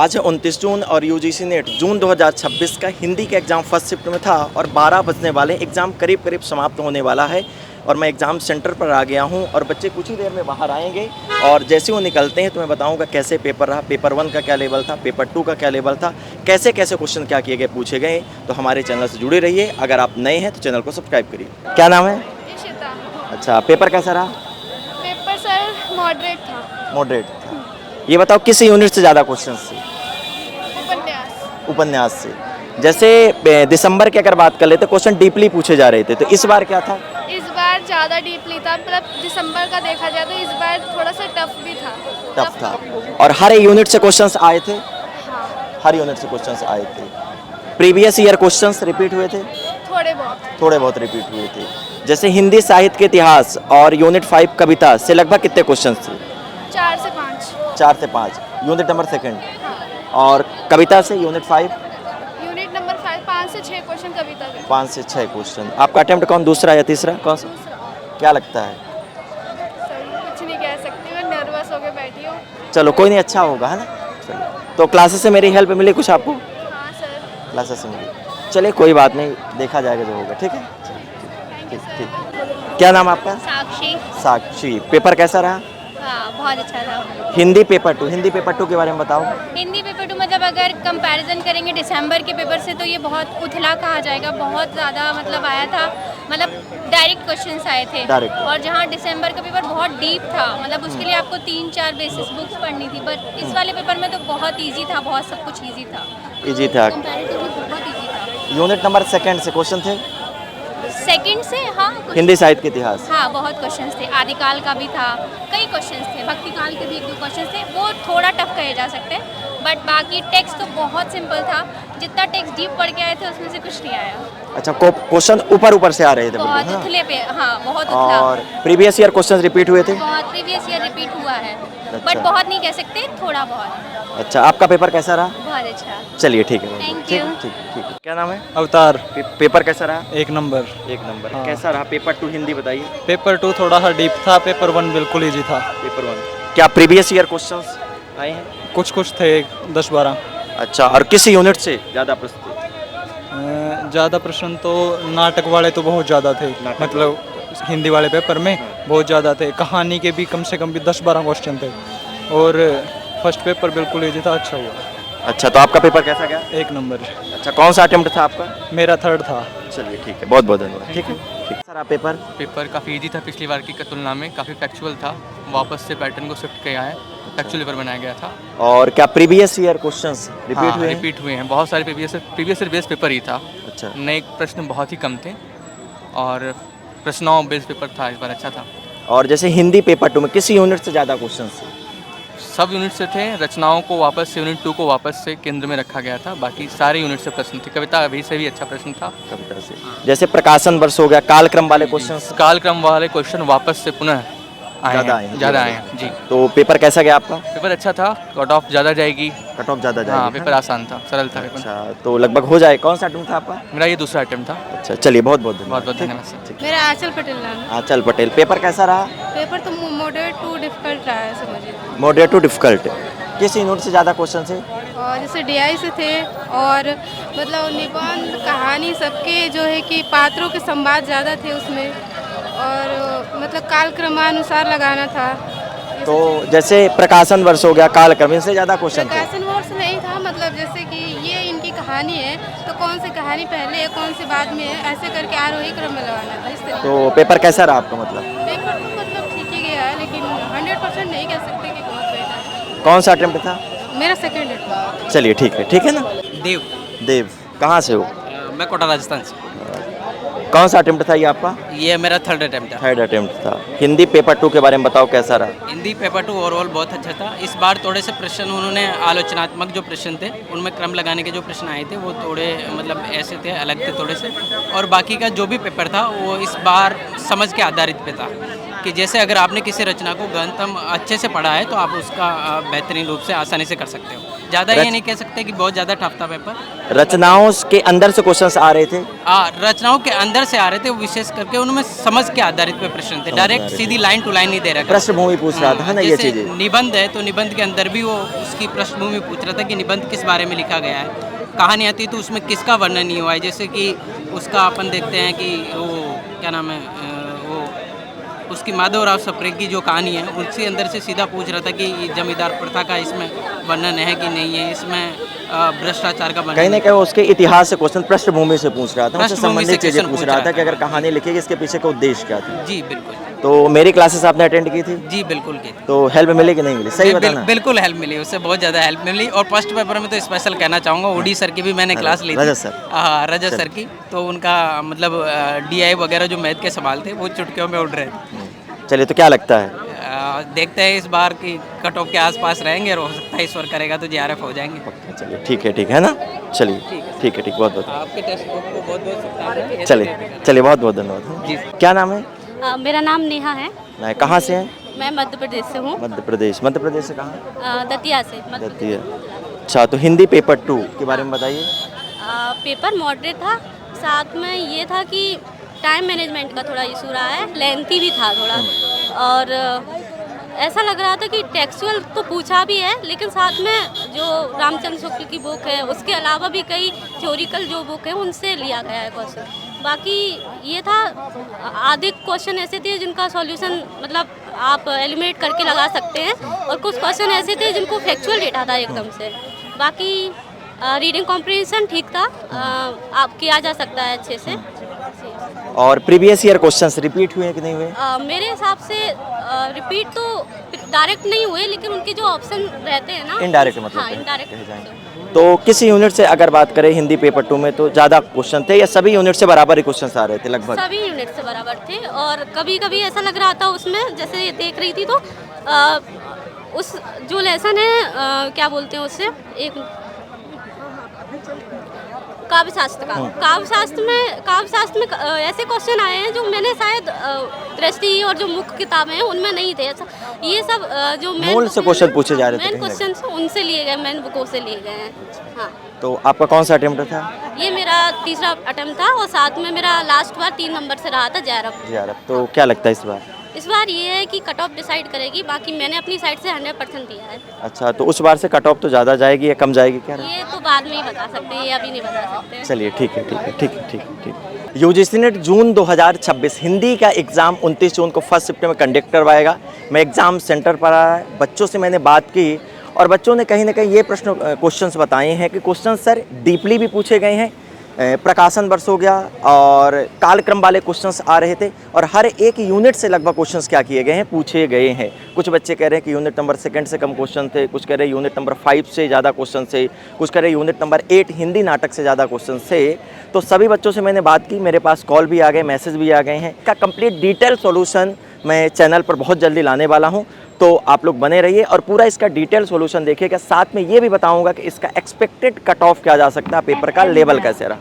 आज है 29 जून और यूजीसी नेट जून 2026 का हिंदी का एग्ज़ाम फर्स्ट शिफ्ट में था और 12 बजने वाले एग्ज़ाम करीब करीब समाप्त होने वाला है और मैं एग्ज़ाम सेंटर पर आ गया हूं और बच्चे कुछ ही देर में बाहर आएंगे और जैसे वो निकलते हैं तो मैं बताऊंगा कैसे पेपर रहा, पेपर 1 का क्या लेवल था, पेपर 2 का क्या लेवल था, कैसे कैसे क्वेश्चन क्या किए गए पूछे गए। तो हमारे चैनल से जुड़े रहिए। अगर आप नए हैं तो चैनल को सब्सक्राइब करिए। क्या नाम है? इशिता। अच्छा, पेपर कैसा रहा? पेपर सर मॉडरेट था। मॉडरेट था। ये बताओ किस यूनिट से ज़्यादा क्वेश्चन थे? उपन्यास। उपन्यास से। जैसे दिसंबर की अगर बात कर लेते क्वेश्चन डीपली पूछे जा रहे थे, तो इस बार क्या था? इस बार ज़्यादा डीपली था, मतलब दिसंबर का देखा जाए तो इस बार थोड़ा सा टफ भी था। टफ था। और हर यूनिट से क्वेश्चंस आए थे? हाँ, हर यूनिट से क्वेश्चंस आए थे। प्रीवियस ईयर क्वेश्चंस रिपीट हुए थे? थोड़े बहुत रिपीट हुए थे। जैसे हिंदी साहित्य के इतिहास और यूनिट 5 कविता से लगभग कितने क्वेश्चंस थे? 4 से 5। 4 से 5 यूनिट नंबर सेकंड। और कविता से यूनिट 5? यूनिट नंबर 5 5 से 6 क्वेश्चन कविता के। 5 से 6 क्वेश्चन। आपका अटेम्प्ट कौन, दूसरा या तीसरा, कौन सा? क्या लगता है? सर कुछ नहीं कह सकती, मैं नर्वस होकर बैठी हूँ। चलो कोई नहीं, अच्छा होगा, है ना। चलो, तो क्लासेस से मेरी हेल्प मिली कुछ आपको? हाँ सर। क्लासेस से मिली। चलिए कोई बात नहीं, देखा जाएगा जो होगा। ठीक है, ठीक ठीक। क्या नाम आपका? साक्षी। साक्षी। पेपर कैसा रहा? हाँ बहुत अच्छा था। हिंदी पेपर 2। हिंदी पेपर 2 के बारे में बताओ। हिंदी पेपर 2 मतलब अगर कंपैरिजन करेंगे दिसंबर के पेपर से तो ये बहुत उथला कहा जाएगा, बहुत ज़्यादा मतलब आया था, मतलब डायरेक्ट क्वेश्चंस आए थे। Direct। और जहाँ दिसंबर का पेपर बहुत डीप था, मतलब उसके लिए आपको 3-4 बेसिस बुक्स पढ़नी थी, बट इस वाले पेपर में तो बहुत ईजी था, बहुत सब कुछ ईजी था। इजी था। कंपैरेटिवली बहुत ईजी था। यूनिट नंबर सेकंड से क्वेश्चन थे? सेकंड से हाँ हिंदी साहित्य के इतिहास। हाँ बहुत क्वेश्चंस थे, आदिकाल का भी था, कई क्वेश्चंस थे, भक्ति काल के भी 1-2 क्वेश्चंस थे, वो थोड़ा टफ कहे जा सकते हैं, बट बाकी टेक्स्ट तो बहुत सिंपल था। जितना टेक्स्ट डीप पढ़ के आए थे उसमें से कुछ नहीं आया। अच्छा, क्वेश्चन ऊपर से आ रहे थे बहुत बिल्कुल, हाँ? उथले पे, हाँ बहुत उथला। और प्रीवियस ईयर क्वेश्चन रिपीट हुए थे? बहुत प्रीवियस ईयर रिपीट हुआ है, अच्छा। बट बहुत नहीं कह सकते, थोड़ा बहुत। अच्छा, आपका पेपर कैसा रहा? बहुत अच्छा। चलिए ठीक है। Thank ठीक you। ठीक ठीक। क्या नाम है? अवतार। पेपर कैसा रहा? 1 नंबर। 1 नंबर। हाँ। कैसा रहा पेपर 2 हिंदी, बताइए। पेपर 2 थोड़ा सा डीप था, पेपर 1 बिल्कुल इजी था। पेपर 1 क्या प्रीवियस ईयर क्वेश्चंस आए हैं? कुछ थे 10-12। अच्छा, और किस यूनिट से ज़्यादा प्रश्न थे? ज़्यादा प्रश्न तो नाटक वाले तो बहुत ज़्यादा थे, नाटक मतलब हिंदी वाले पेपर में बहुत ज़्यादा थे। कहानी के भी कम से कम भी 10-12 क्वेश्चन थे और फर्स्ट पेपर बिल्कुल इजी था, अच्छा हुआ। अच्छा, तो आपका पेपर कैसा गया? 1 नंबर। अच्छा, कौन सा अटेम्प्ट था आपका? मेरा 3rd था। चलिए ठीक है, बहुत बहुत धन्यवाद। ठीक है, ठीक। सर आप पेपर काफ़ी इजी था, पिछली बार की तुलना में काफ़ी फैक्चुअल था, वापस से पैटर्न को शिफ्ट किया है, फैक्चुअल पेपर बनाया गया था। और क्या प्रीवियस ईयर क्वेश्चंस रिपीट हुए हैं? रिपीट हुए हैं, बहुत सारे प्रीवियस ईयर बेस्ड पेपर ही था। अच्छा। नए प्रश्न बहुत ही कम थे और प्रश्नों बेस्ड पेपर था, इस बार अच्छा था। और जैसे हिंदी पेपर 2 में किस यूनिट से ज़्यादा क्वेश्चंस थे? सब यूनिट से थे, रचनाओं को वापस से यूनिट 2 को वापस से केंद्र में रखा गया था, बाकी सारे यूनिट से प्रश्न थे। कविता अभी से भी अच्छा प्रश्न था। कविता से जैसे प्रकाशन वर्ष हो गया, कालक्रम वाले क्वेश्चंस कालक्रम वाले क्वेश्चन वापस से पुनः ज़्यादा आए हैं जी। तो पेपर कैसा गया आपका? पेपर अच्छा था, कट ऑफ ज़्यादा जाएगी। कट ऑफ ज़्यादा जाएगी? हाँ, पेपर आसान था, सरल था पेपर। अच्छा, तो लगभग हो जाए। कौन सा अटेम्प्ट था आपका? मेरा ये दूसरा अटेम्प्ट था। अच्छा, चलिए बहुत बहुत धन्यवाद। बहुत धन्यवाद सर। मेरा आंचल पटेल नाम है। आंचल पटेल। पेपर कैसा रहा? पेपर तो मॉडरेट टू डिफिकल्ट रहा है समझिए। Moderate to difficult. किस यूनिट से ज़्यादा क्वेश्चन थे? और जैसे डीआई से थे और मतलब निबंध कहानी सबके जो है कि पात्रों के संवाद ज़्यादा थे उसमें, और मतलब कालक्रमानुसार लगाना था। तो जैसे प्रकाशन वर्ष हो गया, कालक्रम, इनसे ज़्यादा क्वेश्चन थे? प्रकाशन वर्ष नहीं था, मतलब जैसे कि ये इनकी कहानी है तो कौन सी कहानी पहले है कौन सी बाद में है, ऐसे करके आरोही क्रम में लगाना था, इस तरह। तो पेपर कैसा रहा आपका? मतलब पेपर तो मतलब ठीक ही गया है, लेकिन 100% नहीं कह सकते कि बहुत बेहतर। कौन सा अटेम्प्ट था? मेरा सेकेंड है। चलिए ठीक है ना। देव। देव, कहाँ से हो? मैं कोटा राजस्थान से। कौन सा अटेम्प्ट था ये आपका? ये मेरा 3rd अटेम्प्ट था। 3rd अटेम्प्ट था। हिंदी पेपर 2 के बारे में बताओ कैसा रहा? हिंदी पेपर 2 ओवरऑल बहुत अच्छा था। इस बार थोड़े से प्रश्न उन्होंने आलोचनात्मक जो प्रश्न थे उनमें क्रम लगाने के जो प्रश्न आए थे वो थोड़े मतलब ऐसे थे, अलग थे थोड़े से, और बाकी का जो भी पेपर था वो इस बार समझ के आधारित पे था। कि जैसे अगर आपने किसी रचना को गहनतम अच्छे से पढ़ा है तो आप उसका बेहतरीन रूप से आसानी से कर सकते हो। ज़्यादा ये नहीं कह सकते कि बहुत ज़्यादा टफ था पेपर। रचनाओं के अंदर से क्वेश्चंस आ रहे थे? रचनाओं के अंदर से आ रहे थे, विशेष करके उनमें समझ के आधारित पे प्रश्न थे, डायरेक्ट सीधी लाइन टू लाइन नहीं दे रहा था। पृष्ठभूमि पूछ रहा था ना, ये जैसे चीजें। निबंध है तो निबंध के अंदर भी वो उसकी पृष्ठभूमि पूछ रहा था कि निबंध किस बारे में लिखा गया है। कहानी आती है तो उसमें किसका वर्णन नहीं हुआ है, जैसे कि उसका अपन देखते हैं कि वो क्या नाम है, वो उसकी माधवराव सप्रे की जो कहानी है उसके अंदर से सीधा पूछ रहा था कि जमींदार प्रथा का इसमें वर्णन है कि नहीं है, इसमें भ्रष्टाचार का वर्णन कहीं ना कहीं वो उसके इतिहास से क्वेश्चन पृष्ठभूमि से पूछ रहा था, उससे पृष्ठभूमि से संबंधित चीजें क्वेश्चन पूछ पूछ रहा रहा था था। कि अगर कहानी लिखेगी इसके पीछे का उद्देश्य क्या था। जी बिल्कुल। तो मेरी क्लासेस आपने अटेंड की थी? जी बिल्कुल की। तो हेल्प मिली कि नहीं मिली, सही बताना। बिल्कुल हेल्प मिली, उससे बहुत ज़्यादा हेल्प मिली। और फर्स्ट पेपर में तो स्पेशल कहना चाहूँगा, ओडी सर की भी मैंने क्लास ली थी, रजत सर। हाँ रजत सर की, तो उनका मतलब DI वगैरह जो मैथ के सवाल थे वो चुटकियों में उड़ रहे थे। चलिए, तो क्या लगता है? देखते हैं इस बार की कट ऑफ के आसपास रहेंगे और हो सकता है ईश्वर करेगा तो JRF हो जाएंगे। चलिए ठीक है ना, चलिए ठीक है, बहुत बहुत आपके टेस्ट बुक को बहुत बहुत शुभकामनाएं। चलिए बहुत बहुत धन्यवाद। जी। क्या नाम है? मेरा नाम नेहा है। मैं कहाँ से हैं? मैं मध्य प्रदेश से हूँ। मध्य प्रदेश से कहाँ? दतिया से मध्य प्रदेश। दतिया। अच्छा, तो हिंदी पेपर 2 के बारे में बताइए। पेपर मॉडरेट था, साथ में ये था कि टाइम मैनेजमेंट का थोड़ा इशू रहा है, लेंथी भी था थोड़ा, और ऐसा लग रहा था कि टेक्सुअल तो पूछा भी है लेकिन साथ में जो रामचंद्र शुक्ल की बुक है उसके अलावा भी कई थ्योरिकल जो बुक है उनसे लिया गया है क्वेश्चन। बाकी ये था, आधे क्वेश्चन ऐसे थे जिनका सॉल्यूशन मतलब आप एलिमिनेट करके लगा सकते हैं, और कुछ क्वेश्चन ऐसे थे जिनको फैक्चुअल डेटा था एकदम से। बाकी रीडिंग कॉम्प्रिहेंशन ठीक था, आप किया जा सकता है अच्छे से। और प्रीवियस ईयर क्वेश्चंस रिपीट हुए कि नहीं हुए? मेरे हिसाब से रिपीट तो डायरेक्ट नहीं हुए, लेकिन उनके जो ऑप्शन रहते हैं ना, इनडायरेक्ट मतलब हाँ कहे इनडायरेक्ट। जाएंगे। तो किस यूनिट से अगर बात करें हिंदी पेपर 2 में, तो ज़्यादा क्वेश्चन थे या सभी यूनिट से बराबर ही क्वेश्चन आ रहे थे लगभग? सभी यूनिट से बराबर थे, और कभी कभी ऐसा लग रहा था उसमें, जैसे देख रही थी तो उस जो लेसन है क्या बोलते हैं उससे, एक काव्यशास्त्र का, काव्यशास्त्र में ऐसे क्वेश्चन आए हैं जो मैंने शायद दृष्टि और जो मुख्य किताबें हैं उनमें नहीं थे। ये सब जो मूल से क्वेश्चन पूछे जा रहे थे, मेन क्वेश्चन उनसे लिए गए, मेन बुकों से लिए गए हैं। हाँ, तो आपका कौन सा अटेम्प्ट था? ये मेरा तीसरा अटेम्प्ट था, और साथ में मेरा लास्ट बार 3 नंबर से रहा था JRF। तो क्या लगता है इस बार? इस बार ये है कि कट ऑफ डिसाइड करेगी, बाकी मैंने अपनी साइड से 100% दिया है। अच्छा, तो उस बार से कट ऑफ तो ज़्यादा जाएगी या कम जाएगी, क्या? ये तो बाद में ही बता सकते हैं, ये अभी नहीं बता सकते। चलिए ठीक। UGC नेट जून 2026 हिंदी का एग्ज़ाम 29 जून को 1 सितंबर में कंडक्ट करवाएगा। मैं एग्ज़ाम सेंटर पर आया, बच्चों से मैंने बात की और बच्चों ने कहीं ना कहीं ये क्वेश्चंस बताए हैं कि क्वेश्चन सर डीपली भी पूछे गए हैं, प्रकाशन वर्ष हो गया और कालक्रम वाले क्वेश्चंस आ रहे थे, और हर एक यूनिट से लगभग क्वेश्चंस क्या किए गए हैं, पूछे गए हैं। कुछ बच्चे कह रहे हैं कि यूनिट नंबर 2 से कम क्वेश्चन थे, कुछ कह रहे हैं यूनिट नंबर 5 से ज़्यादा क्वेश्चन थे, कुछ कह रहे हैं यूनिट नंबर 8 हिंदी नाटक से ज़्यादा क्वेश्चन थे। तो सभी बच्चों से मैंने बात की, मेरे पास कॉल भी आ गए, मैसेज भी आ गए हैं। इसका कंप्लीट डिटेल सॉल्यूशन मैं चैनल पर बहुत जल्दी लाने वाला हूँ, तो आप लोग बने रहिए और पूरा इसका डिटेल सॉल्यूशन देखिएगा। साथ में ये भी बताऊंगा कि इसका एक्सपेक्टेड कट ऑफ क्या जा सकता है, पेपर का लेवल कैसे रहा।